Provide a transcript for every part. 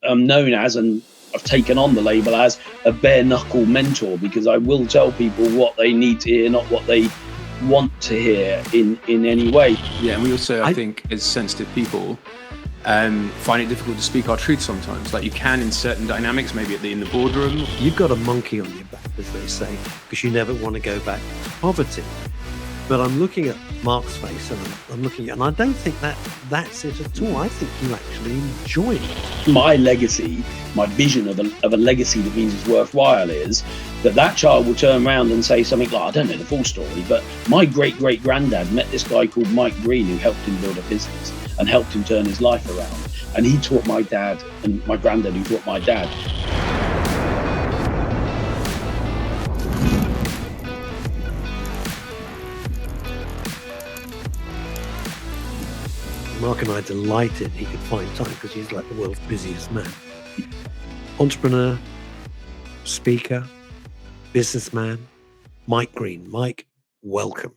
am known as, and I've taken on the label as, a bare knuckle mentor, because I will tell people what they need to hear, not what they want to hear in any way. Yeah, and we also, I think, as sensitive people, find it difficult to speak our truth sometimes. Like, you can in certain dynamics, maybe in the boardroom. You've got a monkey on your back, as they say, because you never want to go back to poverty. But I'm looking at Mark's face, and I'm looking, and I don't think that's it at all. I think you actually enjoy it. My legacy, my vision of a legacy that means it's worthwhile, is that child will turn around and say something like, I don't know the full story, but my great-great-granddad met this guy called Mike Greene, who helped him build a business and helped him turn his life around. And he taught my dad, and my granddad who taught my dad. Mark and I are delighted he could find time, because he's like the world's busiest man. Entrepreneur, speaker, businessman, Mike Greene. Mike, welcome.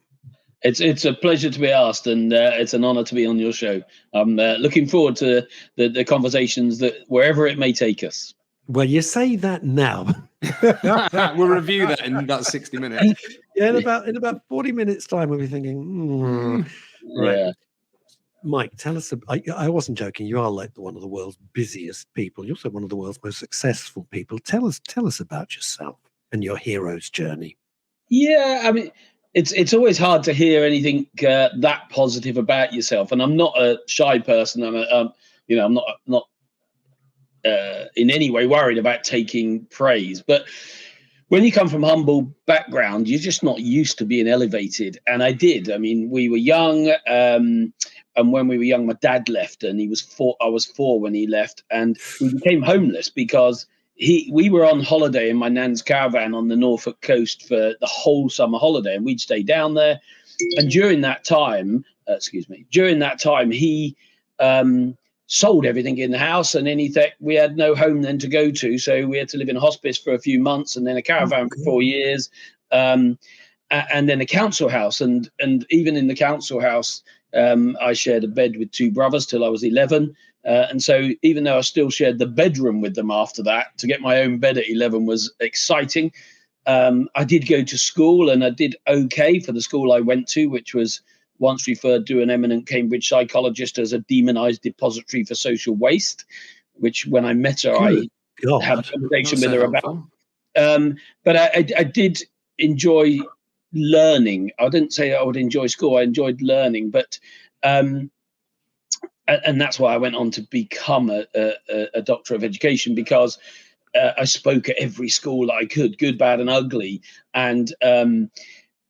It's a pleasure to be asked, and it's an honor to be on your show. I'm looking forward to the conversations, that wherever it may take us. Well, you say that now. We'll review that in about 60 minutes. Yeah, in about 40 minutes time, we'll be thinking, right. Yeah. Mike, tell us. I wasn't joking. You are like one of the world's busiest people. You're also one of the world's most successful people. Tell us about yourself and your hero's journey. Yeah, I mean, it's always hard to hear anything that positive about yourself, and I'm not a shy person. I'm not in any way worried about taking praise, but when you come from humble background, you're just not used to being elevated. And I did. I mean, we were young, and when we were young, my dad left, and I was 4 when he left, and we became homeless because we were on holiday in my nan's caravan on the Norfolk coast for the whole summer holiday, and we'd stay down there. And during that time, he sold everything in the house, and we had no home then to go to, so we had to live in a hospice for a few months, and then a caravan for 4 years, and then a council house, and even in the council house, I shared a bed with 2 brothers till I was 11, and so even though I still shared the bedroom with them after that, to get my own bed at 11 was exciting. I did go to school, and I did okay for the school I went to, which was once referred to an eminent Cambridge psychologist as a demonized depository for social waste, which when I met her, I had a conversation with her about. But I did enjoy learning. I didn't say I would enjoy school. I enjoyed learning, but and that's why I went on to become a doctor of education, because I spoke at every school that I could, good, bad, and ugly. And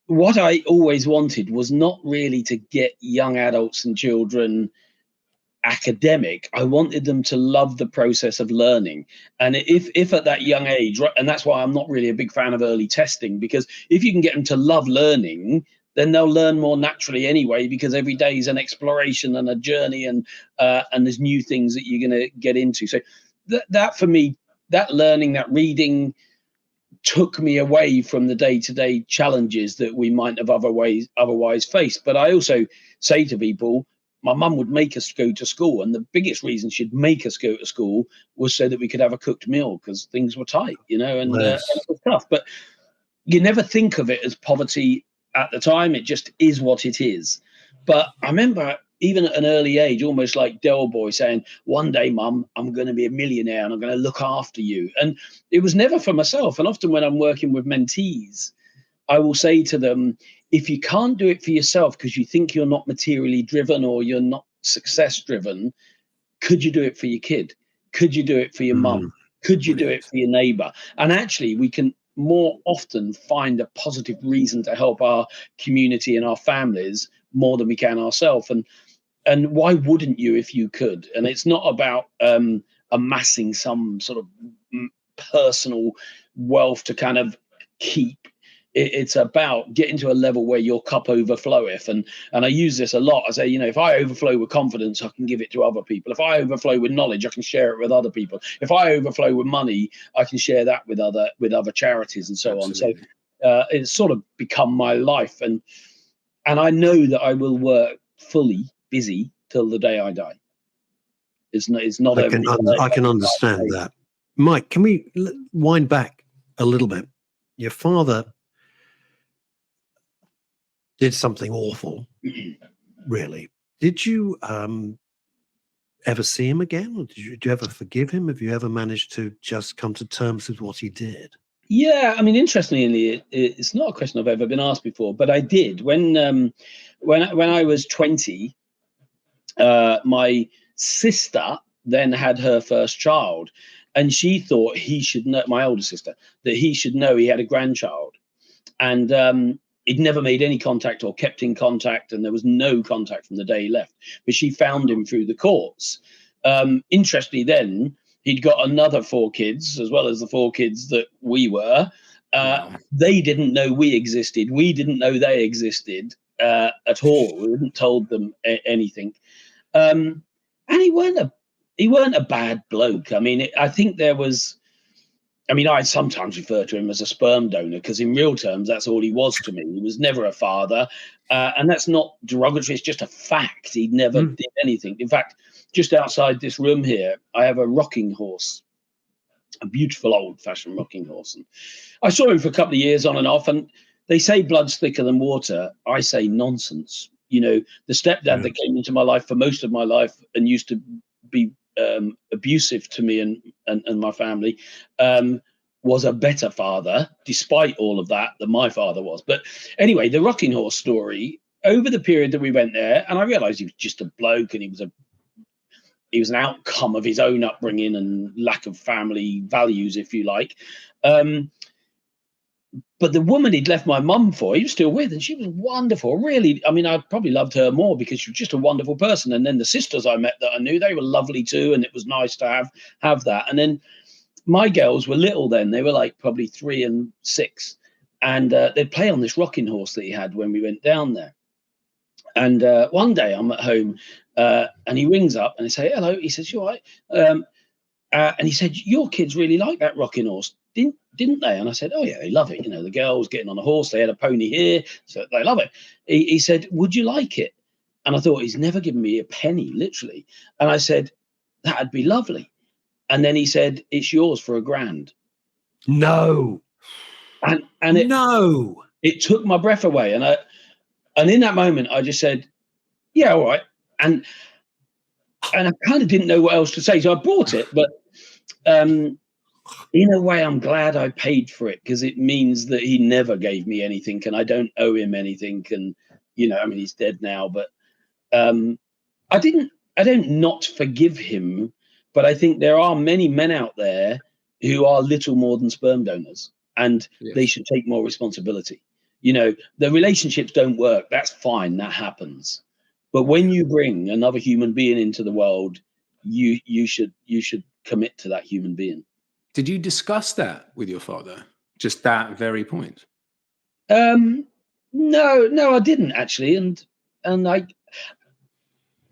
what I always wanted was not really to get young adults and children academic. I wanted them to love the process of learning. And if at that young age, and that's why I'm not really a big fan of early testing, because if you can get them to love learning, then they'll learn more naturally anyway, because every day is an exploration and a journey, and there's new things that you're going to get into. So that for me, that learning, that reading, took me away from the day-to-day challenges that we might have otherwise faced. But I also say to people, my mum would make us go to school, and the biggest reason she'd make us go to school was so that we could have a cooked meal, because things were tight, and it was tough. But you never think of it as poverty at the time. It just is what it is. But I remember, even at an early age, almost like Del Boy, saying, one day, Mum, I'm going to be a millionaire and I'm going to look after you. And it was never for myself. And often when I'm working with mentees, I will say to them, if you can't do it for yourself because you think you're not materially driven or you're not success driven, could you do it for your kid? Could you do it for your mum? Could you do it for your neighbor? And actually, we can more often find a positive reason to help our community and our families more than we can ourselves. And why wouldn't you if you could? And it's not about amassing some sort of personal wealth to kind of keep. It's about getting to a level where your cup overfloweth. And I use this a lot. I say, if I overflow with confidence, I can give it to other people. If I overflow with knowledge, I can share it with other people. If I overflow with money, I can share that with other charities and so Absolutely. On. So it's sort of become my life. And I know that I will work fully busy till the day I die. It's not I can understand that. Mike, can we wind back a little bit? Your father did something awful, really. Did you ever see him again? Or did you ever forgive him? Have you ever managed to just come to terms with what he did? Yeah, I mean, interestingly, it's not a question I've ever been asked before, but I did when I was 20. My sister then had her first child, and she thought he should know, my older sister, that he should know he had a grandchild, and he'd never made any contact or kept in contact, and there was no contact from the day he left. But she found him through the courts. Interestingly, then he'd got another 4 kids, as well as the 4 kids that we were. Wow. They didn't know we existed. We didn't know they existed at all. We hadn't told them anything. And he weren't a bad bloke. I mean, I think there was. I mean, I sometimes refer to him as a sperm donor because, in real terms, that's all he was to me. He was never a father, and that's not derogatory. It's just a fact. He never did anything. In fact, just outside this room here, I have a rocking horse, a beautiful old-fashioned rocking horse. And I saw him for a couple of years on and off, and they say blood's thicker than water. I say nonsense. You know, the stepdad that came into my life for most of my life and used to be abusive to me and my family, was a better father, despite all of that, than my father was. But anyway, the rocking horse story, over the period that we went there, and I realized he was just a bloke, and he was an outcome of his own upbringing and lack of family values, if you like. But the woman he'd left my mum for, he was still with, and she was wonderful. Really, I mean, I probably loved her more because she was just a wonderful person. And then the sisters I met that I knew, they were lovely too, and it was nice to have that. And then my girls were little then; they were like probably 3 and 6, and they'd play on this rocking horse that he had when we went down there. And one day I'm at home, and he rings up and I say, "Hello." He says, "You all right?" And he said, "Your kids really like that rocking horse, didn't they?" And I said, "Oh yeah, they love it. You know, the girls getting on a horse, they had a pony here, so they love it." He said, "Would you like it?" And I thought, he's never given me a penny, literally. And I said, "That'd be lovely." And then he said, "It's yours for $1,000." No. And it took my breath away. And in that moment, I just said, "Yeah, all right." And I kind of didn't know what else to say, so I bought it. But in a way, I'm glad I paid for it, because it means that he never gave me anything, and I don't owe him anything. And you know, I mean, he's dead now, but I don't not forgive him. But I think there are many men out there who are little more than sperm donors, and they should take more responsibility. You know, the relationships don't work. That's fine. That happens. But when you bring another human being into the world, you should commit to that human being. Did you discuss that with your father? Just that very point? No, I didn't actually. And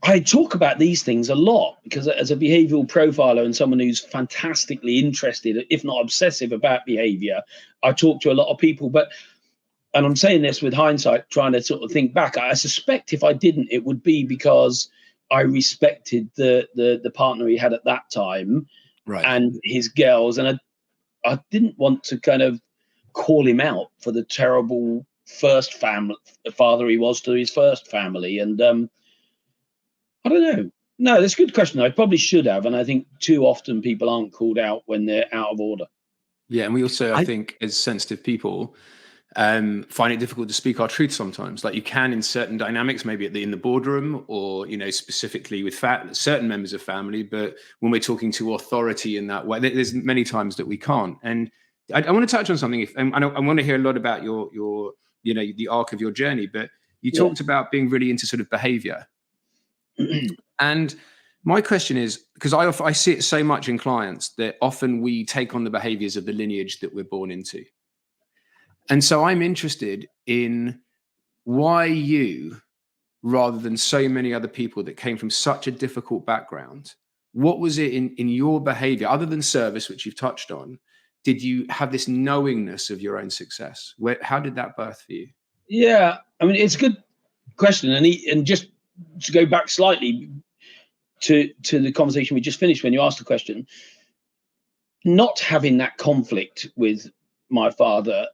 I talk about these things a lot, because as a behavioral profiler and someone who's fantastically interested, if not obsessive, about behavior, I talk to a lot of people. And I'm saying this with hindsight, trying to sort of think back. I suspect if I didn't, it would be because I respected the partner he had at that time, right, and his girls, and I didn't want to kind of call him out for the terrible father he was to his first family. And I don't know. No, that's a good question. I probably should have, and I think too often people aren't called out when they're out of order. Yeah, and we also, I think, as sensitive people, find it difficult to speak our truth sometimes. Like, you can in certain dynamics, maybe in the boardroom, or specifically with certain members of family. But when we're talking to authority in that way, there's many times that we can't. And I want to touch on something. I want to hear a lot about your the arc of your journey. But you talked about being really into sort of behavior. And my question is, because I see it so much in clients, that often we take on the behaviors of the lineage that we're born into. And so I'm interested in why you, rather than so many other people that came from such a difficult background, what was it in your behavior, other than service, which you've touched on, did you have this knowingness of your own success? How did that birth for you? Yeah, I mean, it's a good question. And just to go back slightly, to the conversation we just finished when you asked the question, not having that conflict with my father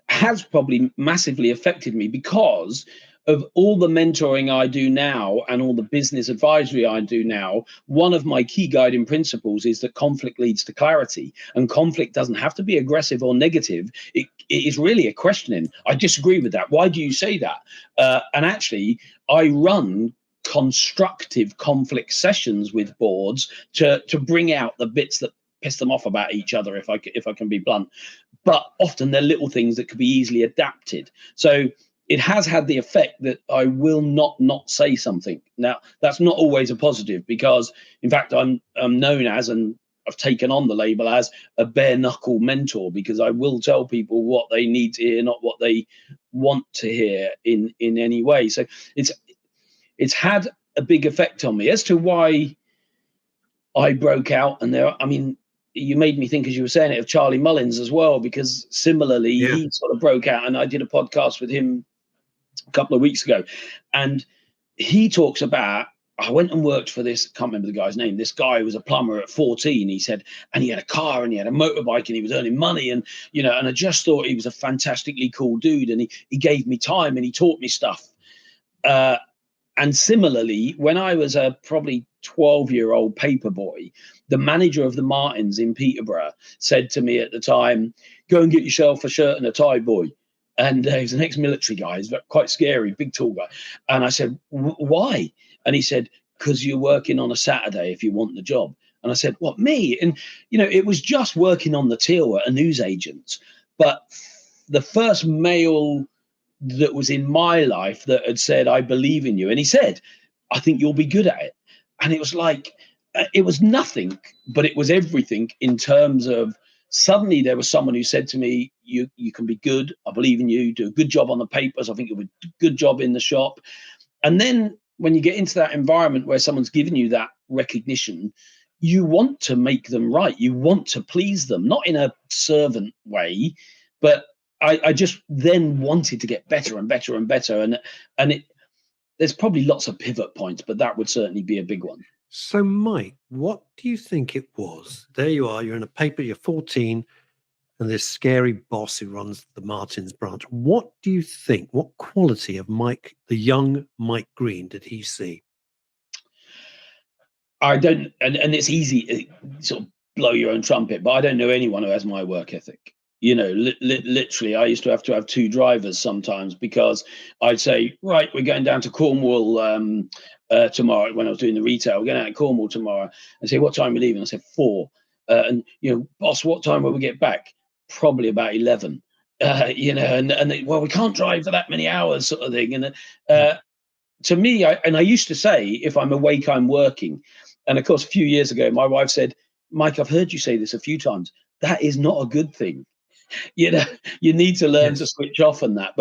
has probably massively affected me, because of all the mentoring I do now and all the business advisory I do now. One of my key guiding principles is that conflict leads to clarity, and conflict doesn't have to be aggressive or negative. It is really a questioning. I disagree with that. Why do you say that? And actually, I run constructive conflict sessions with boards to bring out the bits that piss them off about each other, if I can be blunt. But often they're little things that could be easily adapted. So it has had the effect that I will not say something. Now, that's not always a positive, because in fact I'm known as, and I've taken on the label as, a bare knuckle mentor, because I will tell people what they need to hear, not what they want to hear in any way. So it's had a big effect on me. As to why I broke out, and you made me think, as you were saying it, of Charlie Mullins as well, because similarly, he sort of broke out, and I did a podcast with him a couple of weeks ago, and he talks about, I went and worked for this, I can't remember the guy's name, this guy was a plumber at 14, he said, and he had a car and he had a motorbike and he was earning money, and and I just thought he was a fantastically cool dude, and he gave me time and he taught me stuff. And similarly, when I was a probably 12-year-old paper boy, the manager of the Martins in Peterborough said to me at the time, "Go and get yourself a shirt and a tie, boy." And he was an ex-military guy. He's quite scary, big, tall guy. And I said, "Why?" And he said, "Because you're working on a Saturday if you want the job." And I said, "What, me?" And, it was just working on the till at a newsagent's. But the first male that was in my life that had said, "I believe in you." And he said, "I think you'll be good at it." And it was like, it was nothing, but it was everything, in terms of, suddenly there was someone who said to me, you can be good. I believe in you. Do a good job on the papers. I think you'll do a good job in the shop. And then when you get into that environment where someone's giving you that recognition, you want to make them right. You want to please them, not in a servant way, but I just then wanted to get better and better and better. And there's probably lots of pivot points, but that would certainly be a big one. So, Mike, what do you think it was? There you are, you're in a paper, you're 14, and this scary boss who runs the Martins branch. What do you think? What quality of Mike, the young Mike Greene, did he see? I don't, and it's easy to sort of blow your own trumpet, but I don't know anyone who has my work ethic. Literally, I used to have two drivers sometimes, because I'd say, "Right, we're going down to Cornwall tomorrow." When I was doing the retail, we're going out to Cornwall tomorrow. And say, "What time are we leaving?" I said, 4. And "Boss, what time will we get back?" "Probably about 11." And they, "Well, we can't drive for that many hours," sort of thing. And to me, I used to say, if I'm awake, I'm working. And of course, a few years ago, my wife said, "Mike, I've heard you say this a few times. That is not a good thing. You need to learn to switch off on that."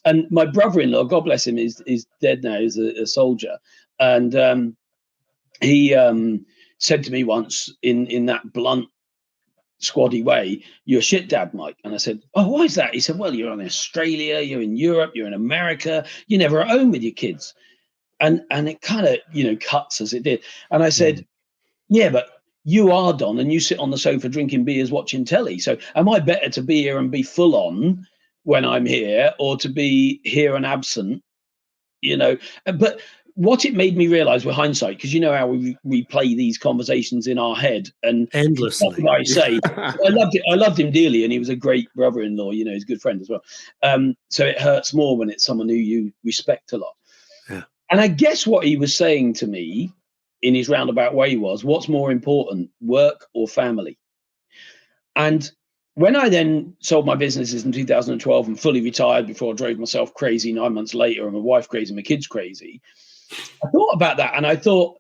And my brother-in-law, God bless him, is dead now. He's a soldier. And he said to me once, in that blunt, squaddy way, "You're a shit dad, Mike." And I said, "Oh, why is that?" He said, "Well, you're in Australia, you're in Europe, you're in America, you're never at home with your kids." And it kind of, cuts as it did. And I said, "Yeah, but you are Don, and you sit on the sofa drinking beers, watching telly. So am I better to be here and be full on when I'm here, or to be here and absent?" But what it made me realize with hindsight, because how we replay these conversations in our head, and endlessly, I say, I loved him dearly, and he was a great brother-in-law. He's a good friend as well. So it hurts more when it's someone who you respect a lot. Yeah. And I guess what he was saying to me in his roundabout way was, what's more important, work or family? And when I then sold my businesses in 2012 and fully retired, before I drove myself crazy 9 months later, and my wife crazy, and my kids crazy, I thought about that, and I thought,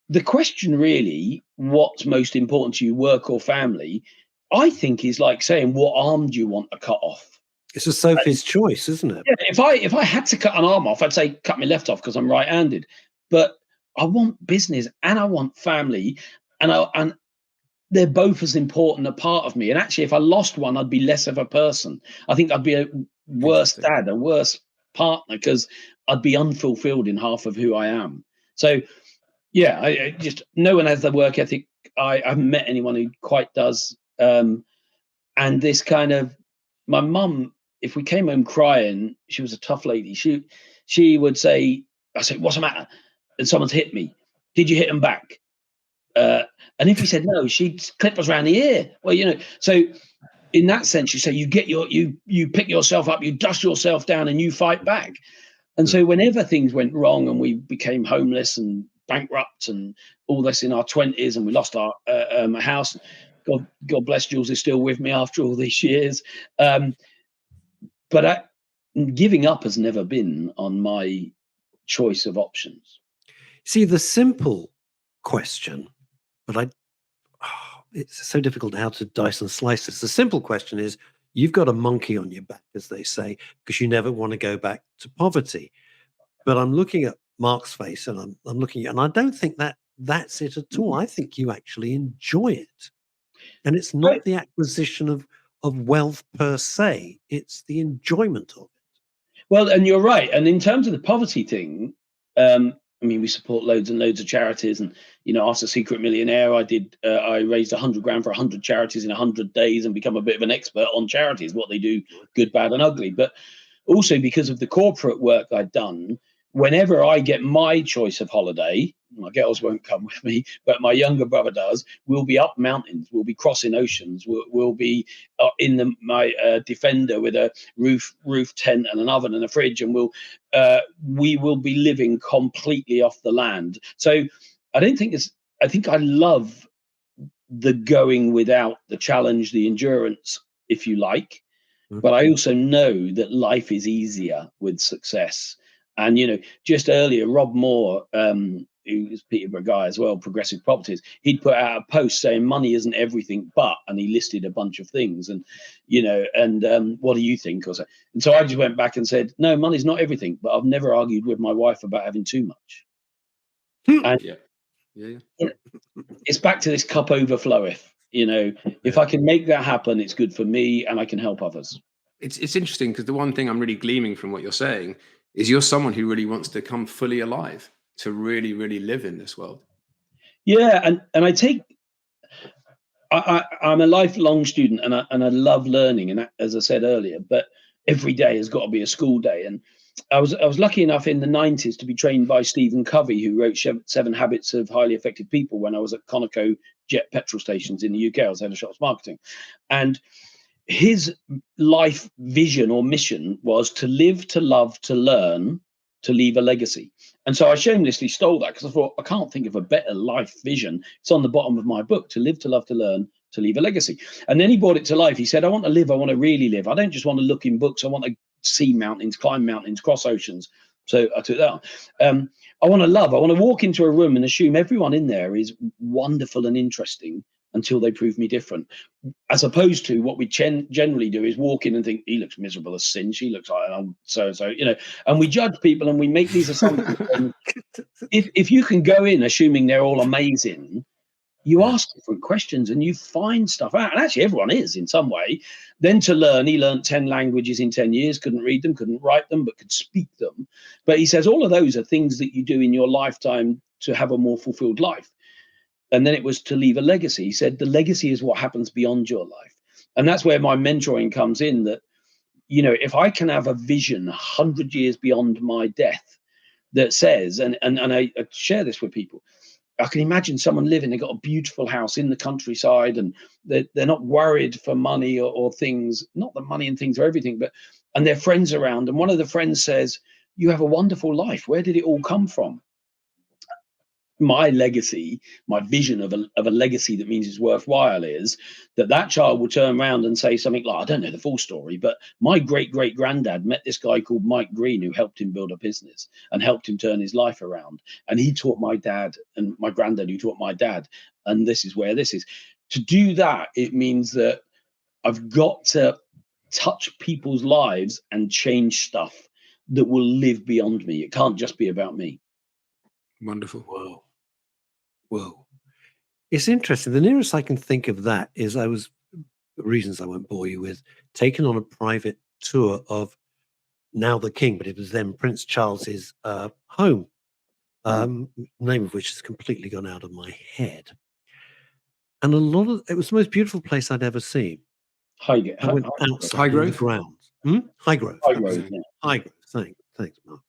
the question really, what's most important to you, work or family, I think is like saying, what arm do you want to cut off? It's a Sophie's choice, isn't it? Yeah, if I had to cut an arm off, I'd say cut my left off, because I'm right-handed. But I want business and I want family, and they're both as important a part of me. And actually, if I lost one, I'd be less of a person. I think I'd be a worse dad, a worse partner, because I'd be unfulfilled in half of who I am. So Yeah, I just no one has the work ethic. I haven't met anyone who quite does. And this kind of my mum, if we came home crying, she was a tough lady. She would say, I said, "What's the matter?" And someone's hit me. Did you hit them back? Uh, and if we said no, she'd clip us around the ear. Well, so in that sense, you say you get you pick yourself up, you dust yourself down, and you fight back. And so whenever things went wrong and we became homeless and bankrupt and all this in our 20s and we lost our house, God bless Jules is still with me after all these years. But giving up has never been on my choice of options. See, the simple question, but it's so difficult how to dice and slice this. The simple question is, you've got a monkey on your back, as they say, because you never want to go back to poverty. But I'm looking at Mark's face, and I'm looking at, and I don't think that's it at all. I think you actually enjoy it, and it's not the acquisition of wealth per se; it's the enjoyment of it. Well, and you're right. And in terms of the poverty thing, I mean, we support loads and loads of charities, and after Secret Millionaire, I raised 100 grand for 100 charities in 100 days, and become a bit of an expert on charities, what they do, good, bad, and ugly. But also because of the corporate work I'd done, whenever I get my choice of holiday, my girls won't come with me, but my younger brother does. We'll be up mountains, we'll be crossing oceans, we'll be in my Defender with a roof tent and an oven and a fridge, and we will be living completely off the land. So I think I love the going without, the challenge, the endurance, if you like. But I also know that life is easier with success. And just earlier, Rob Moore, who is Peterborough guy as well, Progressive Properties, he'd put out a post saying money isn't everything, and he listed a bunch of things. And what do you think? Or so. And so I just went back and said, no, money's not everything, but I've never argued with my wife about having too much. And it's back to this cup overfloweth. If I can make that happen, it's good for me and I can help others. It's interesting because the one thing I'm really gleaming from what you're saying is you're someone who really wants to come fully alive, to really, really live in this world. Yeah, and I'm a lifelong student, and I love learning, and as I said earlier, but every day has got to be a school day. And I was lucky enough in the 90s to be trained by Stephen Covey, who wrote 7 Habits of Highly Effective People when I was at Conoco Jet petrol stations in the UK. I was head of shops marketing, and his life vision or mission was to live, to love, to learn, to leave a legacy. And so I shamelessly stole that because I thought, I can't think of a better life vision. It's on the bottom of my book: to live, to love, to learn, to leave a legacy. And then he brought it to life. He said, I want to live. I want to really live. I don't just want to look in books. I want to see mountains, climb mountains, cross oceans. So I took that on. I want to love. I want to walk into a room and assume everyone in there is wonderful and interesting until they prove me different. As opposed to what we generally do is walk in and think, he looks miserable as sin, she looks like so, and we judge people and we make these assumptions. if you can go in assuming they're all amazing, you ask different questions and you find stuff out. And actually everyone is in some way. Then to learn, he learned 10 languages in 10 years, couldn't read them, couldn't write them, but could speak them. But he says all of those are things that you do in your lifetime to have a more fulfilled life. And then it was to leave a legacy. He said the legacy is what happens beyond your life. And that's where my mentoring comes in, that, if I can have a vision 100 years beyond my death that says, and I share this with people, I can imagine someone living, they've got a beautiful house in the countryside and they're not worried for money or things, not that money and things are everything, and their friends around. And one of the friends says, you have a wonderful life. Where did it all come from? My legacy, my vision of a legacy that means it's worthwhile is that child will turn around and say something like, I don't know the full story, but my great-great-granddad met this guy called Mike Greene who helped him build a business and helped him turn his life around. And he taught my dad and my granddad who taught my dad. And this is where this is. To do that, it means that I've got to touch people's lives and change stuff that will live beyond me. It can't just be about me. Wonderful. Whoa. It's interesting. The nearest I can think of that is reasons I won't bore you with, taken on a private tour of now the King, but it was then Prince Charles's home. name of which has completely gone out of my head. And it was the most beautiful place I'd ever seen. I went outside in the grounds. Highgrove. Highgrove, yeah. Highgrove. Thanks, Mark.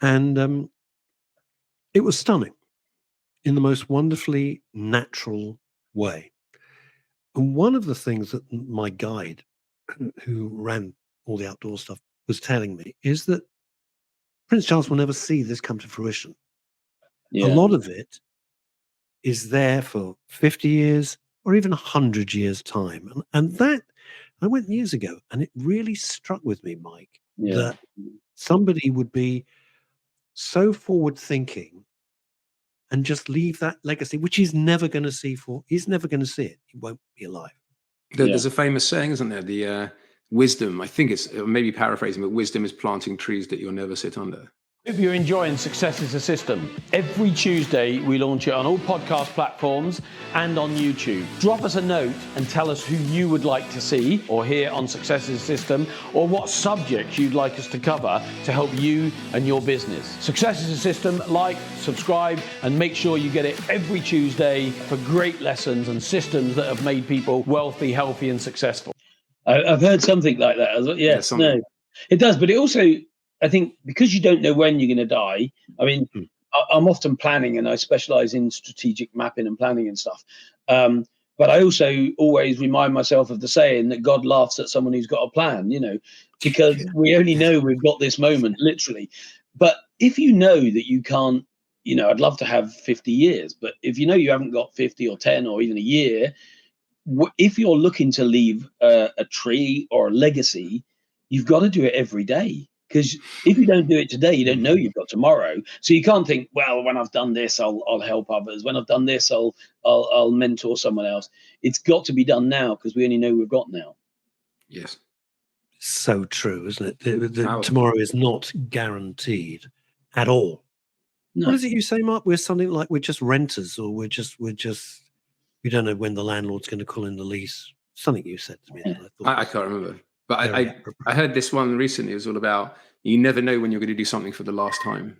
And it was stunning in the most wonderfully natural way. And one of the things that my guide, who ran all the outdoor stuff, was telling me is that Prince Charles will never see this come to fruition. Yeah. A lot of it is there for 50 years or even 100 years' time. And that, I went years ago, and it really struck with me, Mike, that somebody would be so forward-thinking and just leave that legacy, which he's never going to see he's never going to see it. He won't be alive. There's a famous saying, isn't there? The wisdom, I think it's maybe paraphrasing, but wisdom is planting trees that you'll never sit under. If you're enjoying Success is a System, every Tuesday we launch it on all podcast platforms and on YouTube. Drop us a note and tell us who you would like to see or hear on Success is a System, or what subjects you'd like us to cover to help you and your business. Success is a System. Like, subscribe, and make sure you get it every Tuesday for great lessons and systems that have made people wealthy, healthy, and successful. I've heard something like that. Yes, no, it does, but it also, I think, because you don't know when you're going to die. I mean, I'm often planning, and I specialize in strategic mapping and planning and stuff. But I also always remind myself of the saying that God laughs at someone who's got a plan, because we only know we've got this moment, literally. But if you know that you can't, I'd love to have 50 years, but if you know you haven't got 50 or 10 or even a year, if you're looking to leave a tree or a legacy, you've got to do it every day. Because if you don't do it today, you don't know you've got tomorrow. So you can't think, well, when I've done this, I'll help others. When I've done this, I'll mentor someone else. It's got to be done now, because we only know we've got now. Yes. So true, isn't it? Tomorrow is not guaranteed at all. No. What is it you say, Mark? We're something like we're just renters, or we don't know when the landlord's going to call in the lease. Something you said to me. Yeah. I can't remember. But I heard this one recently. It was all about, you never know when you're going to do something for the last time.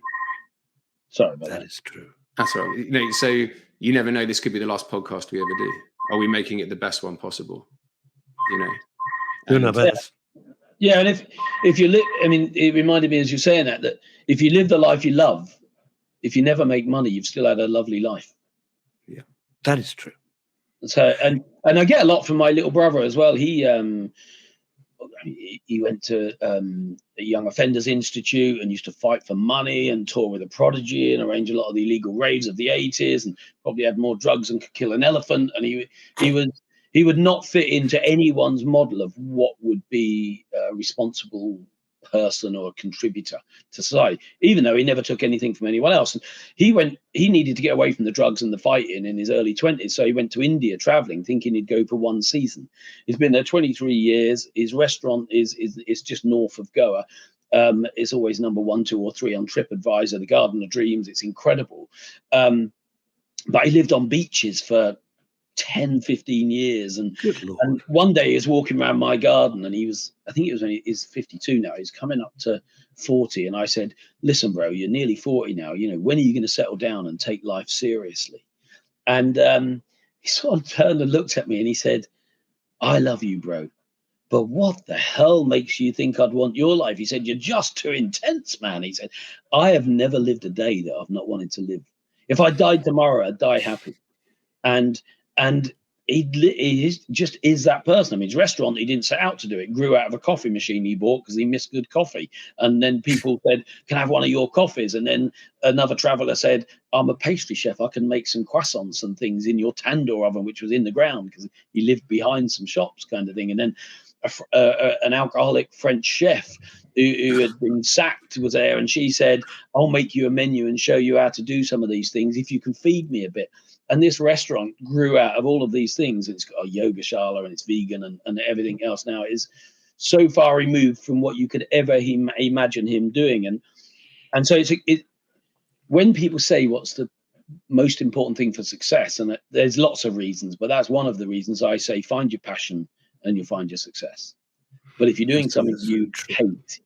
Sorry about that. That is true. That's right. So you never know, this could be the last podcast we ever do. Are we making it the best one possible? Doing our best. Yeah, and if you live, it reminded me as you're saying that if you live the life you love, if you never make money, you've still had a lovely life. Yeah, that is true. So, and I get a lot from my little brother as well. He went to a Young Offenders Institute and used to fight for money and tour with a Prodigy and arrange a lot of the illegal raves of the 80s, and probably had more drugs than could kill an elephant. And he would not fit into anyone's model of what would be a responsible person or a contributor to society, even though he never took anything from anyone else. And he needed to get away from the drugs and the fighting in his early 20s, so he went to India traveling, thinking he'd go for one season. He's been there 23 years. His restaurant is just north of Goa. It's always number 1, 2, or 3 on TripAdvisor, the Garden of Dreams. It's incredible. But he lived on beaches for 10, 15 years. And one day he was walking around my garden, and he's 52 now. He's coming up to 40. And I said, listen, bro, you're nearly 40 now. When are you going to settle down and take life seriously? And he sort of turned and looked at me, and he said, I love you, bro, but what the hell makes you think I'd want your life? He said, you're just too intense, man. He said, I have never lived a day that I've not wanted to live. If I died tomorrow, I'd die happy. And he just is that person. His restaurant, he didn't set out to do it. Grew out of a coffee machine he bought because he missed good coffee. And then people said, can I have one of your coffees? And then another traveler said, I'm a pastry chef. I can make some croissants and things in your tandoor oven, which was in the ground because he lived behind some shops, kind of thing. And then an alcoholic French chef who had been sacked was there, and she said, I'll make you a menu and show you how to do some of these things if you can feed me a bit. And this restaurant grew out of all of these things. It's got a yoga shala, and it's vegan, and everything else now is so far removed from what you could ever imagine him doing. And so when people say what's the most important thing for success, and there's lots of reasons, but that's one of the reasons I say find your passion and you'll find your success. But if you're doing something you hate,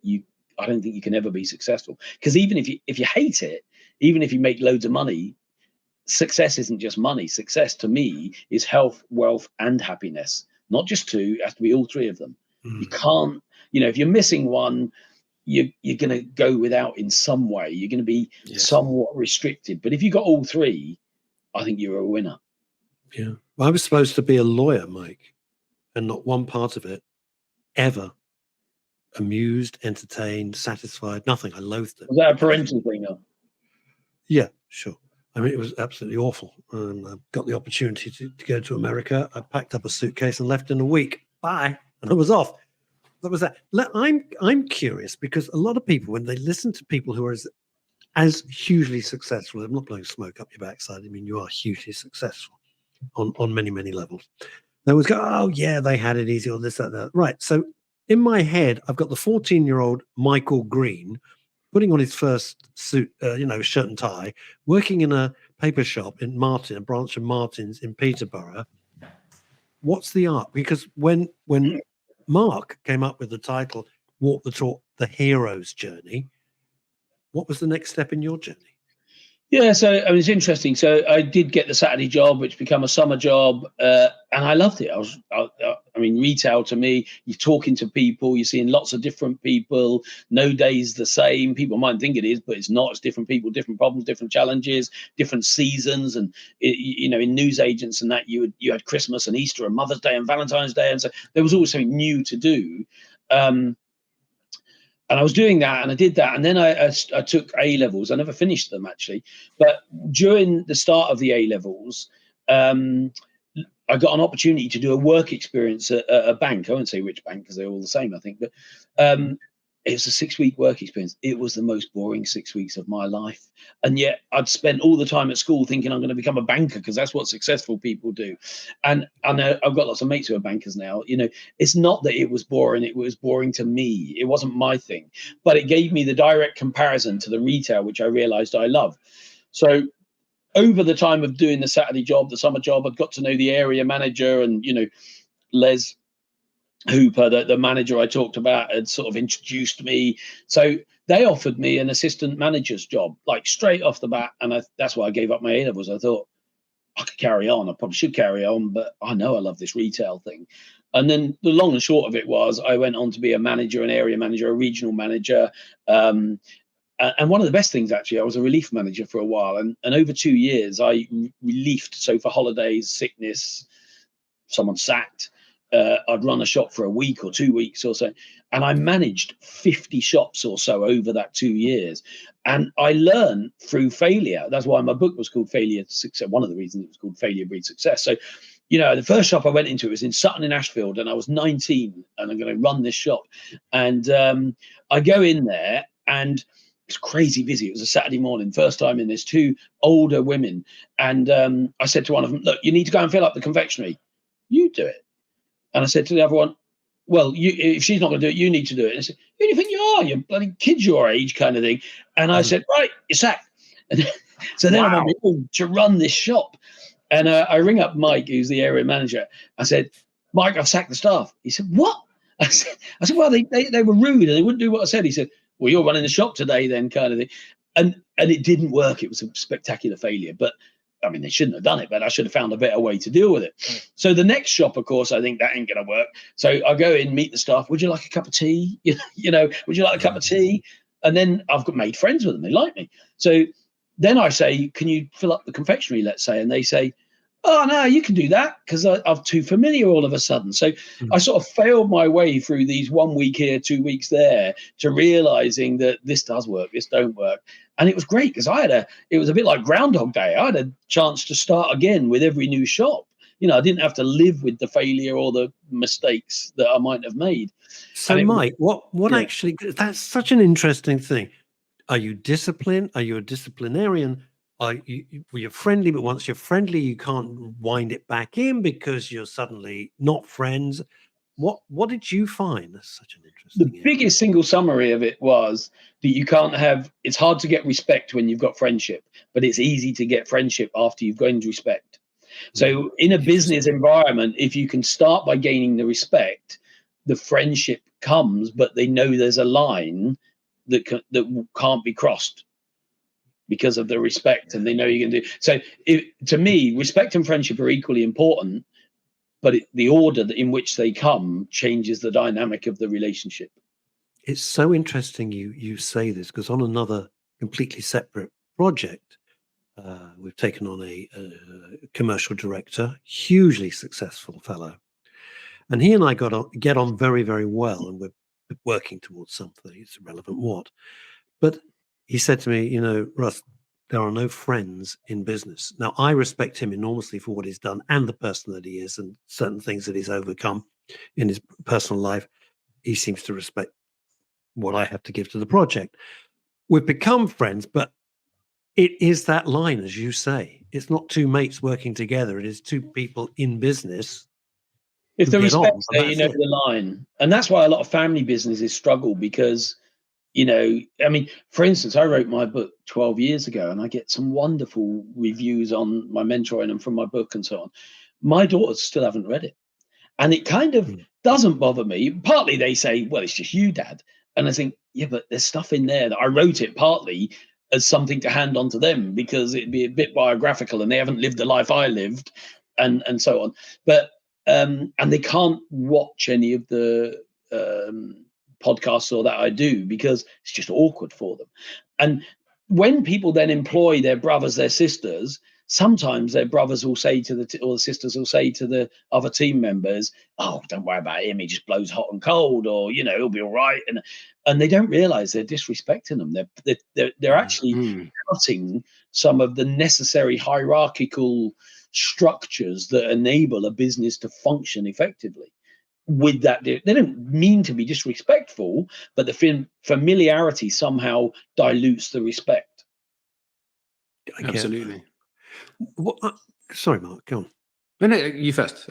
I don't think you can ever be successful. Because even if you hate it, even if you make loads of money, success isn't just money. Success to me is health, wealth, and happiness. Not just two, it has to be all three of them. You can't, if you're missing one, you're going to go without in some way. You're going to be somewhat restricted. But if you got all three, I think you're a winner. Yeah. Well, I was supposed to be a lawyer, Mike, and not one part of it ever amused, entertained, satisfied, nothing. I loathed it. Was that a parental thing? Yeah, sure. I mean, it was absolutely awful. And I got the opportunity to go to America. I packed up a suitcase and left in a week. Bye. And I was off. That was that. I'm curious because a lot of people, when they listen to people who are as hugely successful, I'm not blowing smoke up your backside. I mean, you are hugely successful on many, many levels. They always go, oh, yeah, they had it easy or this, that. Right. So in my head, I've got the 14-year-old Michael Greene putting on his first suit, shirt and tie, working in a paper shop in Martin, a branch of Martin's in Peterborough. What's the art? Because when Mark came up with the title, Walk the Talk, The Hero's Journey, what was the next step in your journey? Yeah, so it's interesting. So I did get the Saturday job, which became a summer job, and I loved it. I mean, retail to me, you're talking to people, you're seeing lots of different people. No day's the same. People might think it is, but it's not. It's different people, different problems, different challenges, different seasons. And in news agents and that, you had Christmas and Easter and Mother's Day and Valentine's Day, and so there was always something new to do. And I was doing that, and I did that, and then I took A levels. I never finished them actually, but during the start of the A levels, I got an opportunity to do a work experience at a bank. I won't say which bank because they're all the same, I think, but it was a 6-week work experience. It was the most boring 6 weeks of my life, and yet I'd spent all the time at school thinking I'm going to become a banker because that's what successful people do. And I know I've got lots of mates who are bankers now. It's not that it was boring; it was boring to me. It wasn't my thing, but it gave me the direct comparison to the retail, which I realised I love. So over the time of doing the Saturday job, the summer job, I'd got to know the area manager, and Les Hooper, the manager I talked about, had sort of introduced me. So they offered me an assistant manager's job, like straight off the bat. And that's why I gave up my A-levels. I thought I could carry on. I probably should carry on, but I know I love this retail thing. And then the long and short of it was I went on to be a manager, an area manager, a regional manager. And one of the best things, actually, I was a relief manager for a while. And over 2 years, I relieved. So for holidays, sickness, someone sacked, I'd run a shop for a week or 2 weeks or so. And I managed 50 shops or so over that 2 years. And I learned through failure. That's why my book was called Failure to Success. One of the reasons it was called Failure Breeds Success. So, the first shop I went into, it was in Sutton in Ashfield, and I was 19, and I'm going to run this shop. And I go in there, and it's crazy busy. It was a Saturday morning, first time in. There's 2 older women. And I said to one of them, look, you need to go and fill up the confectionery. You do it. And I said to the other one, well, if she's not going to do it, you need to do it. And I said, who do you think you are? You're bloody kids your age kind of thing. And I said, right, you're sacked. And so then I'm able to run this shop. And I ring up Mike, who's the area manager. I said, Mike, I've sacked the staff. He said, what? I said, well, they were rude and they wouldn't do what I said. He said, well, you're running the shop today then, kind of thing. And it didn't work. It was a spectacular failure. But I mean, they shouldn't have done it, but I should have found a better way to deal with it. So the next shop, of course, I think that ain't going to work. So I go in, meet the staff. Would you like a cup of tea? Would you like a cup of tea? And then I've made friends with them. They like me. So then I say, can you fill up the confectionery, let's say? And they say, oh, no, you can do that because I'm too familiar all of a sudden. So I sort of failed my way through these 1 week here, 2 weeks there to realizing that this does work, this don't work. And it was great because it was a bit like Groundhog Day. I had a chance to start again with every new shop. I didn't have to live with the failure or the mistakes that I might have made. So, Mike, what actually, that's such an interesting thing. Are you disciplined? Are you a disciplinarian? Were you friendly, but once you're friendly, you can't wind it back in because you're suddenly not friends? What did you find? That's such an interesting. The biggest single summary of it was that it's hard to get respect when you've got friendship, but it's easy to get friendship after you've gained respect. So in a business environment, if you can start by gaining the respect, the friendship comes, but they know there's a line that can't be crossed. because of the respect, and they know you can do. So to me, respect and friendship are equally important, but the order in which they come changes the dynamic of the relationship. It's so interesting you say this, because on another completely separate project, we've taken on a commercial director, hugely successful fellow, and he and I get on very, very well, and we're working towards something. It's irrelevant what, but he said to me, Russ, there are no friends in business. Now, I respect him enormously for what he's done and the person that he is and certain things that he's overcome in his personal life. He seems to respect what I have to give to the project. We've become friends, but it is that line, as you say. It's not two mates working together. It is two people in business. If the respect's there, you know the line. And that's why a lot of family businesses struggle, because for instance, I wrote my book 12 years ago, and I get some wonderful reviews on my mentoring and from my book and so on. My daughters still haven't read it. And it kind of doesn't bother me. Partly they say, well, it's just you, Dad. And I think, yeah, but there's stuff in there that I wrote it partly as something to hand on to them, because it'd be a bit biographical and they haven't lived the life I lived and so on. But, and they can't watch any of the, podcasts or that I do, because it's just awkward for them. And when people then employ their brothers, their sisters, sometimes their brothers will say to or the sisters will say to the other team members, "Oh, don't worry about him. He just blows hot and cold, or he'll be all right." And they don't realize they're disrespecting them. They're actually cutting some of the necessary hierarchical structures that enable a business to function effectively. With that, they don't mean to be disrespectful, but the familiarity somehow dilutes the respect. Absolutely. Sorry, Mark, go on. No, you first.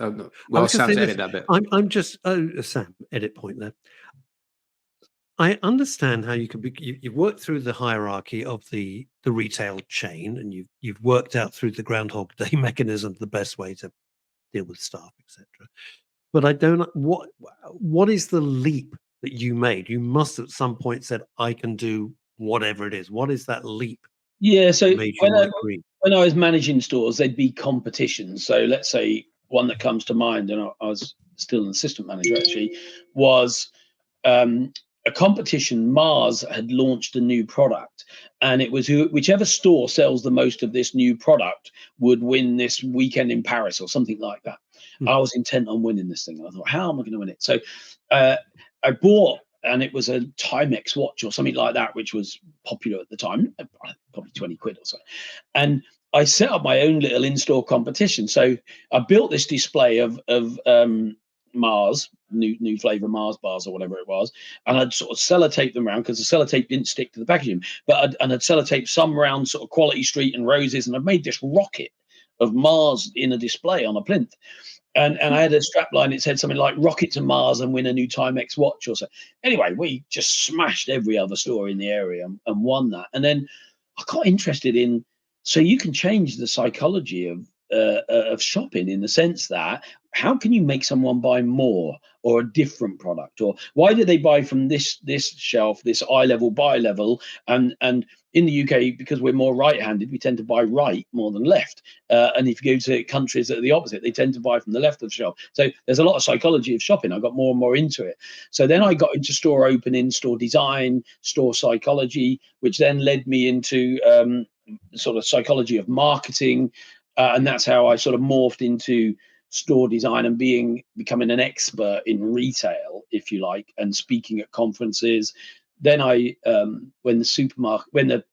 Well, Sam's edit that bit. I'm just Sam, edit point there. I understand how you can be. You've worked through the hierarchy of the retail chain, and you've worked out through the Groundhog Day mechanism the best way to deal with staff, etc. But I don't. What is the leap that you made? You must at some point said, "I can do whatever it is." What is that leap? Yeah. So when I was managing stores, there'd be competitions. So let's say one that comes to mind, and I was still an assistant manager actually, was a competition. Mars had launched a new product, and it was whichever store sells the most of this new product would win this weekend in Paris or something like that. I was intent on winning this thing. I thought, how am I going to win it? So I bought, and it was a Timex watch or something like that, which was popular at the time, probably 20 quid or so. And I set up my own little in-store competition. So I built this display of Mars, new flavor Mars bars or whatever it was, and I'd sort of sellotape them around, because the sellotape didn't stick to the packaging, but I'd sellotape some around sort of Quality Street and Roses, and I'd made this rocket of Mars in a display on a plinth. And I had a strap line. It said something like "Rocket to Mars and win a new Timex watch" or so. Anyway, we just smashed every other store in the area and won that. And then I got interested in, so you can change the psychology of shopping, in the sense that how can you make someone buy more or a different product, or why do they buy from this shelf, this eye level, buy level, and in the UK, because we're more right-handed, we tend to buy right more than left. And if you go to countries that are the opposite, they tend to buy from the left of the shelf. So there's a lot of psychology of shopping. I got more and more into it. So then I got into store opening, store design, store psychology, which then led me into sort of psychology of marketing. And that's how I sort of morphed into store design and becoming an expert in retail, if you like, and speaking at conferences. Then when the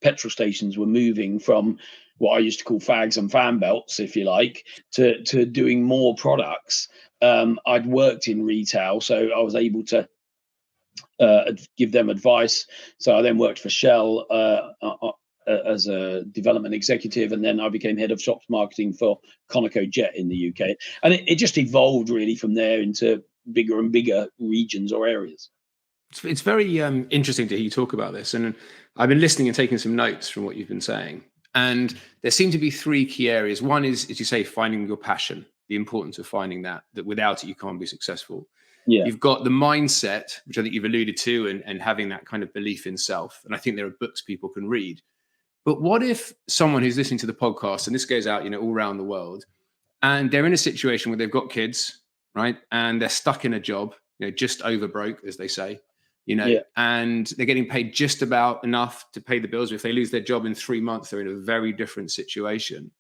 petrol stations were moving from what I used to call fags and fan belts, if you like, to doing more products, I'd worked in retail, so I was able to give them advice. So I then worked for Shell as a development executive, and then I became head of shops marketing for Conoco Jet in the UK. And it just evolved really from there into bigger and bigger regions or areas. It's very interesting to hear you talk about this. And I've been listening and taking some notes from what you've been saying. And there seem to be three key areas. One is, as you say, finding your passion, the importance of finding that without it, you can't be successful. Yeah. You've got the mindset, which I think you've alluded to, and having that kind of belief in self. And I think there are books people can read. But what if someone who's listening to the podcast, and this goes out, all around the world, and they're in a situation where they've got kids, right? And they're stuck in a job, just over broke, as they say, and they're getting paid just about enough to pay the bills. If they lose their job in 3 months, they're in a very different situation.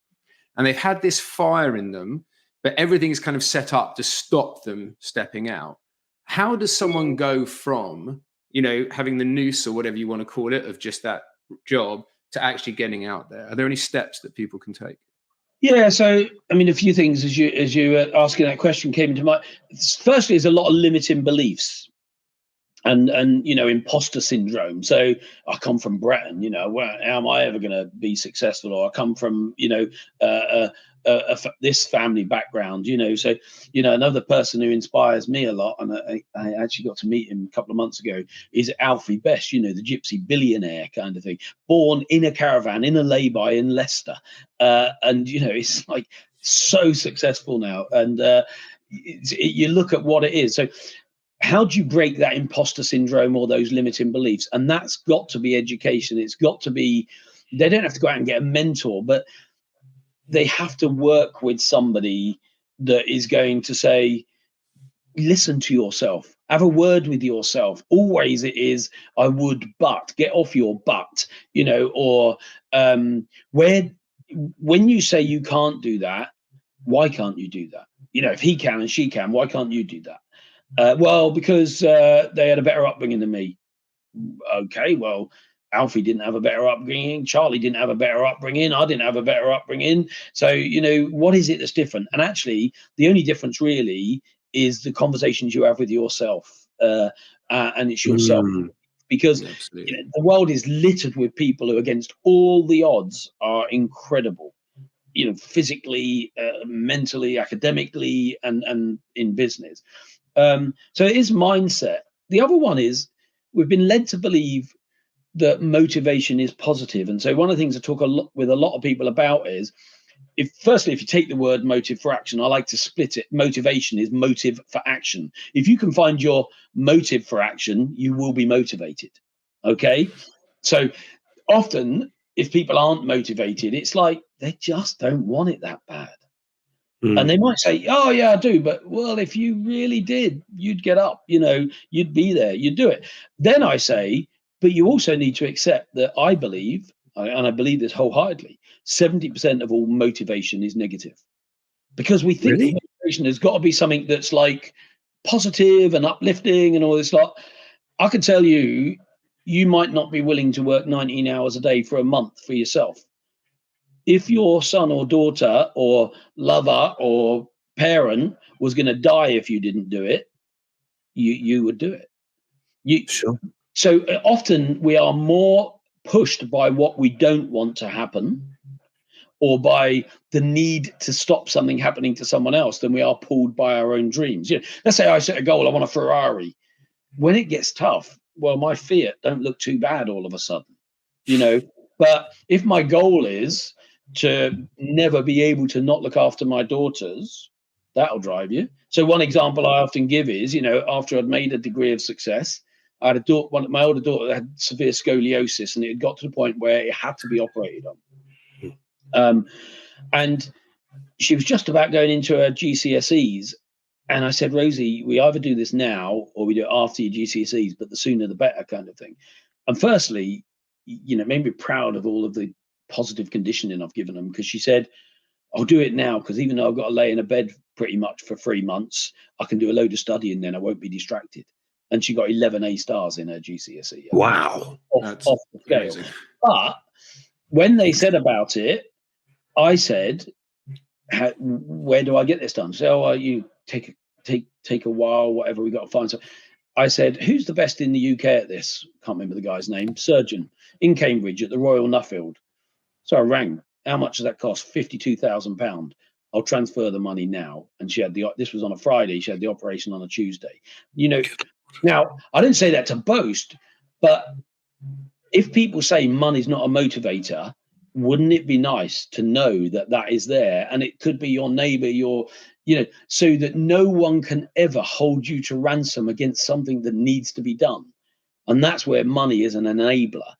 And they've had this fire in them, but everything is kind of set up to stop them stepping out. How does someone go from, having the noose or whatever you want to call it of just that job to actually getting out there? Are there any steps that people can take? Yeah, so I mean, a few things as you were asking that question came into mind. Firstly, there's a lot of limiting beliefs and imposter syndrome. So I come from Breton, how am I ever going to be successful? Or I come from this family background, so another person who inspires me a lot, and I actually got to meet him a couple of months ago, is Alfie Best, the gypsy billionaire kind of thing, born in a caravan in a lay-by in Leicester, and it's like so successful now, and you look at what it is. So how do you break that imposter syndrome or those limiting beliefs? And that's got to be education. It's got to be, they don't have to go out and get a mentor, but they have to work with somebody that is going to say, listen to yourself, have a word with yourself. Always it is, I would, but get off your butt, or when you say you can't do that, why can't you do that? If he can and she can, why can't you do that? Well, because they had a better upbringing than me. Okay, well, Alfie didn't have a better upbringing. Charlie didn't have a better upbringing. I didn't have a better upbringing. So, what is it that's different? And actually, the only difference really is the conversations you have with yourself. And it's yourself. Because the world is littered with people who, against all the odds, are incredible. Physically, mentally, academically, and in business. So it is mindset. The other one is we've been led to believe that motivation is positive. And so one of the things I talk with a lot of people about is, if you take the word motive for action, I like to split it. Motivation is motive for action. If you can find your motive for action, you will be motivated. Okay. So often if people aren't motivated, it's like they just don't want it that bad. And they might say, oh, yeah, I do. But, well, if you really did, you'd get up, you'd be there, you'd do it. Then I say, but you also need to accept that I believe, and I believe this wholeheartedly, 70% of all motivation is negative. Because we think motivation has got to be something that's like positive and uplifting and all this lot. I can tell you, you might not be willing to work 19 hours a day for a month for yourself. If your son or daughter or lover or parent was going to die if you didn't do it, you would do it. Sure. So often we are more pushed by what we don't want to happen or by the need to stop something happening to someone else than we are pulled by our own dreams. Let's say I set a goal, I want a Ferrari. When it gets tough, well, my Fiat don't look too bad all of a sudden, But if my goal is to never be able to not look after my daughters, that'll drive you. So one example I often give is, after I'd made a degree of success, I had my older daughter had severe scoliosis, and it had got to the point where it had to be operated on. And she was just about going into her GCSEs. And I said, Rosie, we either do this now or we do it after your GCSEs, but the sooner the better kind of thing. And firstly, made me proud of all of the positive conditioning I've given them, because she said, I'll do it now because even though I've got to lay in a bed pretty much for 3 months, I can do a load of studying, then I won't be distracted. And she got 11 A stars in her GCSE. Wow. Off the scale. Amazing. But when they said about it, I said, where do I get this done? So you take a while, whatever, we got to find. So I said, who's the best in the UK at this? Can't remember the guy's name. Surgeon in Cambridge at the Royal Nuffield. So I rang. How much does that cost? £52,000. I'll transfer the money now. And she had this was on a Friday. She had the operation on a Tuesday. Now I didn't say that to boast, but if people say money's not a motivator, wouldn't it be nice to know that that is there? And it could be your neighbor, so that no one can ever hold you to ransom against something that needs to be done. And that's where money is an enabler.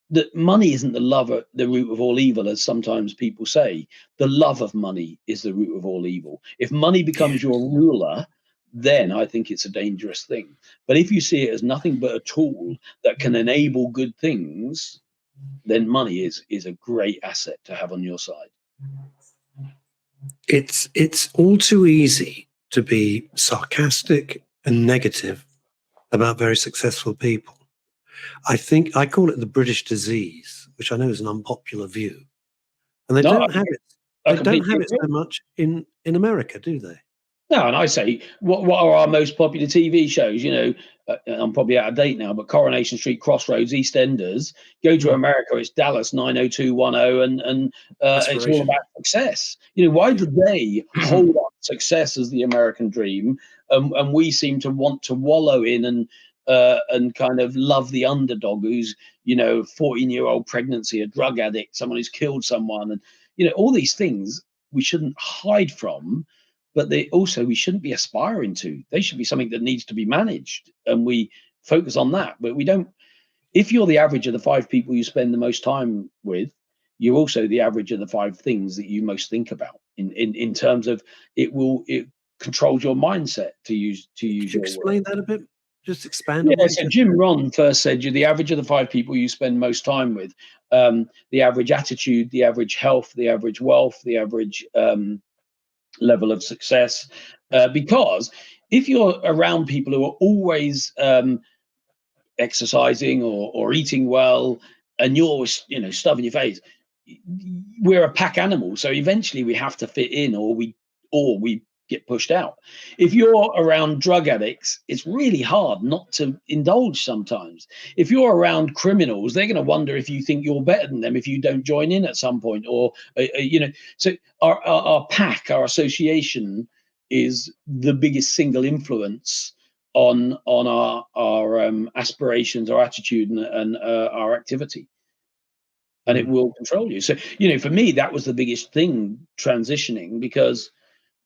that money isn't the root of all evil, as sometimes people say. The love of money is the root of all evil. If money becomes your ruler, then I think it's a dangerous thing. But if you see it as nothing but a tool that can enable good things, then money is a great asset to have on your side. It's all too easy to be sarcastic and negative about very successful people. I think I call it the British disease, which I know is an unpopular view. And they don't have it. They don't have it so much in America, do they? No, and I say, what are our most popular TV shows? You know, I'm probably out of date now, but Coronation Street, Crossroads, EastEnders. Go to America, it's Dallas 90210, and it's all about success. You know, why do they hold up success as the American dream, and we seem to want to wallow in and kind of love the underdog who's, you know, 14-year-old pregnancy, a drug addict, someone who's killed someone, and you know, all these things we shouldn't hide from. But we shouldn't be aspiring to. They should be something that needs to be managed, and we focus on that. But we don't. If you're the average of the 5 people you spend the most time with, you're also the average of the 5 things that you most think about. In terms of it controls your mindset, to use. Could you explain that a bit? Just expand. Yeah. On so Jim Rohn first said you're the average of the 5 people you spend most time with. The average attitude, the average health, the average wealth, the average level of success, because if you're around people who are always exercising or eating well, and you're always, you know, stuffing your face, we're a pack animal, so eventually we have to fit in, or we get pushed out. If you're around drug addicts, it's really hard not to indulge sometimes. If you're around criminals, they're going to wonder if you think you're better than them if you don't join in at some point, or you know. So our pack, our association, is the biggest single influence on our aspirations, our attitude, and our activity. And it will control you. So, you know, for me, that was the biggest thing transitioning, because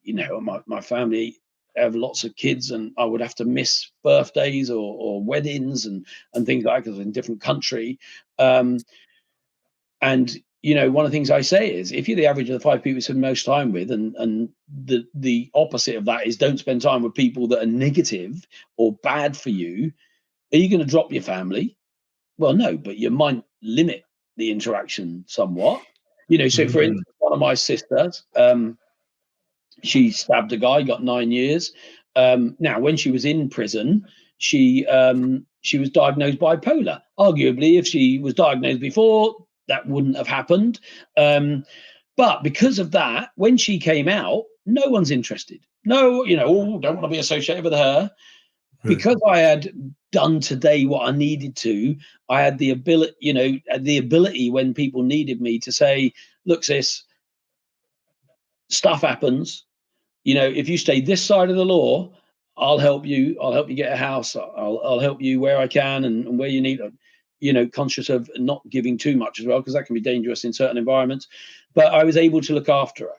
you know, my family have lots of kids, and I would have to miss birthdays or weddings and things like that, because I'm in a different country. And, you know, one of the things I say is, if you're the average of the 5 people you spend most time with, and the opposite of that is don't spend time with people that are negative or bad for you, are you going to drop your family? Well, no, but you might limit the interaction somewhat. You know, so for instance, one of my sisters, she stabbed a guy, got 9 years. Now, when she was in prison, she was diagnosed bipolar. Arguably, if she was diagnosed before, that wouldn't have happened. But because of that, when she came out, no one's interested. No, you know, don't want to be associated with her. Because I had done today what I needed to, I had the ability when people needed me to say, look, sis, stuff happens. You know, if you stay this side of the law, I'll help you. I'll help you get a house. I'll help you where I can and where you need. You know, conscious of not giving too much as well, because that can be dangerous in certain environments. But I was able to look after her,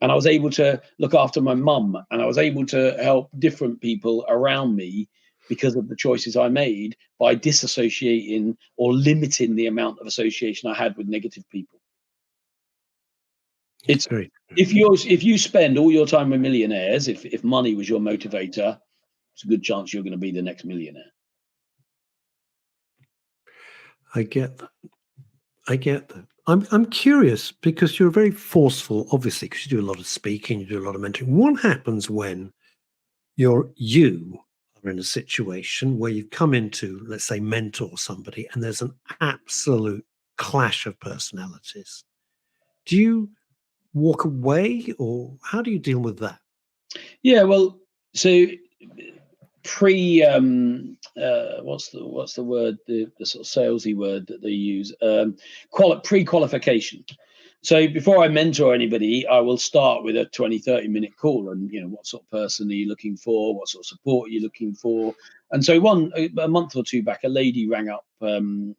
and I was able to look after my mum, and I was able to help different people around me because of the choices I made by disassociating or limiting the amount of association I had with negative people. It's very, if you spend all your time with millionaires, if money was your motivator, it's a good chance you're going to be the next millionaire. I get that. I'm curious, because you're very forceful, obviously, because you do a lot of speaking, you do a lot of mentoring. What happens when you are in a situation where you've come into, let's say, mentor somebody, and there's an absolute clash of personalities? Do you walk away, or how do you deal with that? Yeah, well, so what's the word, the sort of salesy word that they use, pre-qualification. So before I mentor anybody, I will start with a 20-30 minute call, and you know, what sort of person are you looking for, what sort of support are you looking for? And so a month or two back, a lady rang up.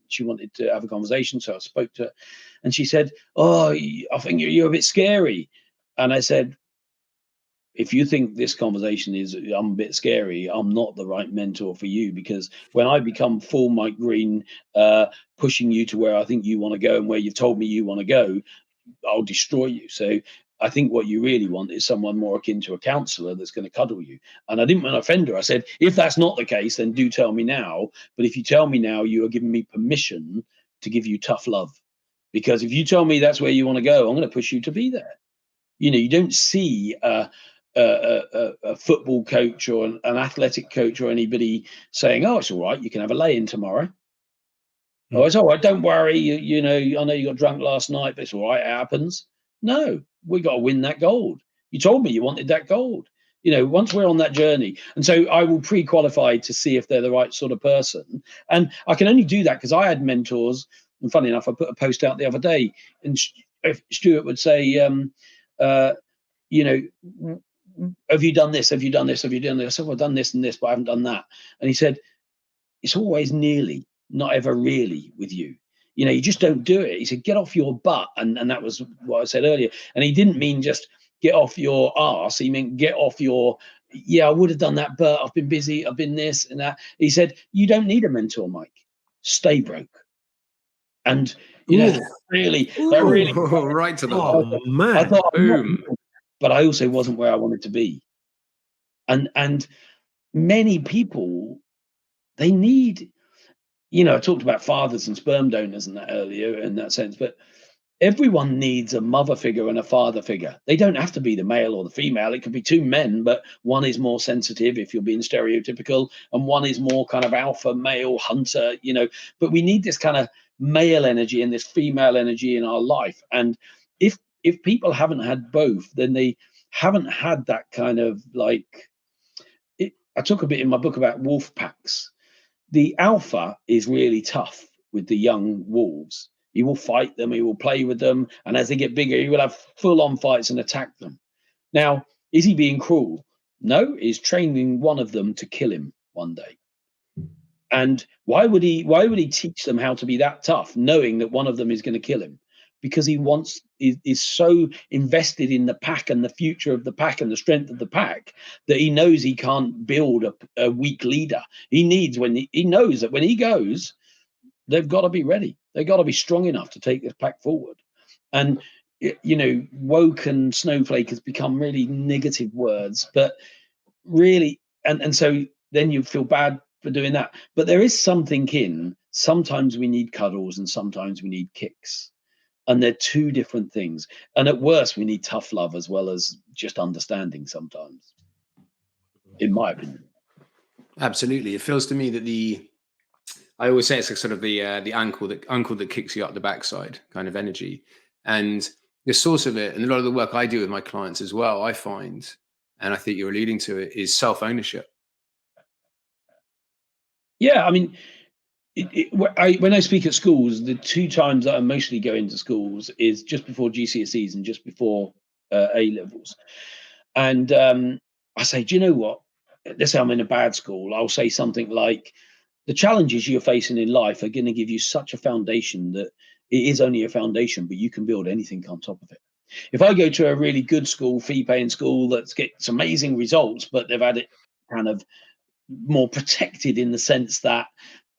She wanted to have a conversation, so I spoke to her, and she said, "Oh, I think you're a bit scary." And I said, if you think this conversation is, I'm a bit scary, I'm not the right mentor for you, because when I become full Mike Greene, pushing you to where I think you want to go and where you've told me you want to go, I'll destroy you. So I think what you really want is someone more akin to a counselor that's going to cuddle you. And I didn't want to offend her. I said, if that's not the case, then do tell me now. But if you tell me now, you are giving me permission to give you tough love. Because if you tell me that's where you want to go, I'm going to push you to be there. You know, you don't see a football coach or an athletic coach or anybody saying, oh, it's all right, you can have a lay-in tomorrow. Oh, it's all right, don't worry, you know, I know you got drunk last night, but it's all right, it happens. No, we got to win that gold. You told me you wanted that gold. You know, once we're on that journey. And so I will pre-qualify to see if they're the right sort of person. And I can only do that because I had mentors. And funny enough, I put a post out the other day, and if Stuart would say, you know, have you done this? Have you done this? Have you done this? I said, well, I've done this and this, but I haven't done that. And he said, it's always nearly, not ever really with you. You know, you just don't do it. He said, get off your butt. And that was what I said earlier. And he didn't mean just get off your arse. He meant get off your, yeah, I would have done that, but I've been busy. I've been this and that. He said, you don't need a mentor, Mike. Stay broke. And, you know, that really, right to the heart. Oh, man. I thought, boom. But I also wasn't where I wanted to be. And many people, they need, you know, I talked about fathers and sperm donors and that earlier in that sense, but everyone needs a mother figure and a father figure. They don't have to be the male or the female. It could be two men, but one is more sensitive if you're being stereotypical, and one is more kind of alpha male hunter, you know, but we need this kind of male energy and this female energy in our life. And if people haven't had both, then they haven't had that kind of like, I talk a bit in my book about wolf packs. The alpha is really tough with the young wolves. He will fight them, he will play with them, and as they get bigger, he will have full-on fights and attack them. Now, is he being cruel? No, he's training one of them to kill him one day. And why would he teach them how to be that tough, knowing that one of them is going to kill him? Because he is so invested in the pack and the future of the pack and the strength of the pack that he knows he can't build a weak leader. He knows that when he goes, they've got to be ready. They've got to be strong enough to take this pack forward. And, you know, woke and snowflake has become really negative words, but really, and so then you feel bad for doing that. But there is something sometimes we need cuddles and sometimes we need kicks. And they're two different things. And at worst, we need tough love as well as just understanding sometimes, in my opinion. Absolutely. It feels to me that I always say it's like sort of the ankle that kicks you up the backside kind of energy. And the source of it, and a lot of the work I do with my clients as well, I find, and I think you're alluding to it, is self-ownership. Yeah, I mean, when I speak at schools, the two times that I mostly go into schools is just before GCSEs and just before A levels. And I say, do you know what? Let's say I'm in a bad school. I'll say something like, the challenges you're facing in life are going to give you such a foundation that it is only a foundation, but you can build anything on top of it. If I go to a really good school, fee-paying school that gets amazing results, but they've had it kind of more protected in the sense that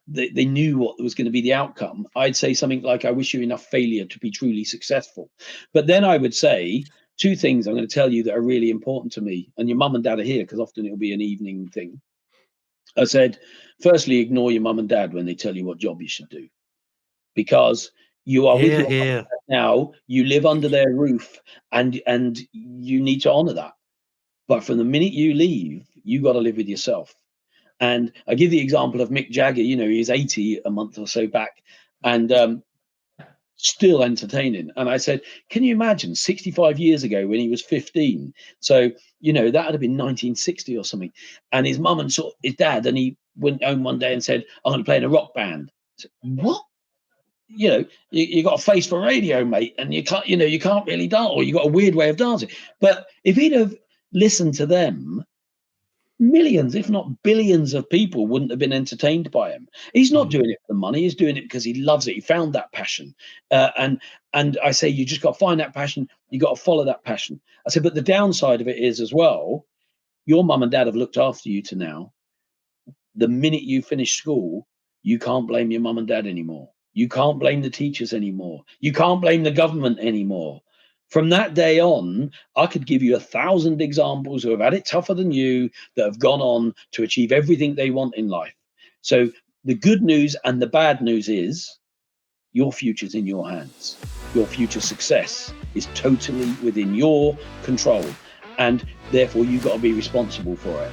they knew what was going to be the outcome, I'd say something like, I wish you enough failure to be truly successful. But then I would say two things I'm going to tell you that are really important to me, and your mum and dad are here because often it'll be an evening thing. I said, firstly, ignore your mum and dad when they tell you what job you should do, because you are with your now, you live under their roof, and you need to honor that. But from the minute you leave, you got to live with yourself. And I give the example of Mick Jagger. You know, he's 80 a month or so back, and still entertaining. And I said, can you imagine 65 years ago when he was 15? So, you know, that would have been 1960 or something. And his mum and his dad, and he went home one day and said, I'm going to play in a rock band. I said, what? You know, you got a face for radio, mate, and you can't really dance, or you got a weird way of dancing. But if he'd have listened to them, millions, if not billions of people wouldn't have been entertained by him. He's not doing it for the money. He's doing it because he loves it. He found that passion. And I say, you just got to find that passion. You got to follow that passion. I said, but the downside of it is as well, your mum and dad have looked after you to now. The minute you finish school, you can't blame your mum and dad anymore. You can't blame the teachers anymore. You can't blame the government anymore. From that day on, I could give you 1,000 examples who have had it tougher than you, that have gone on to achieve everything they want in life. So the good news and the bad news is your future's in your hands. Your future success is totally within your control. And therefore, you've got to be responsible for it.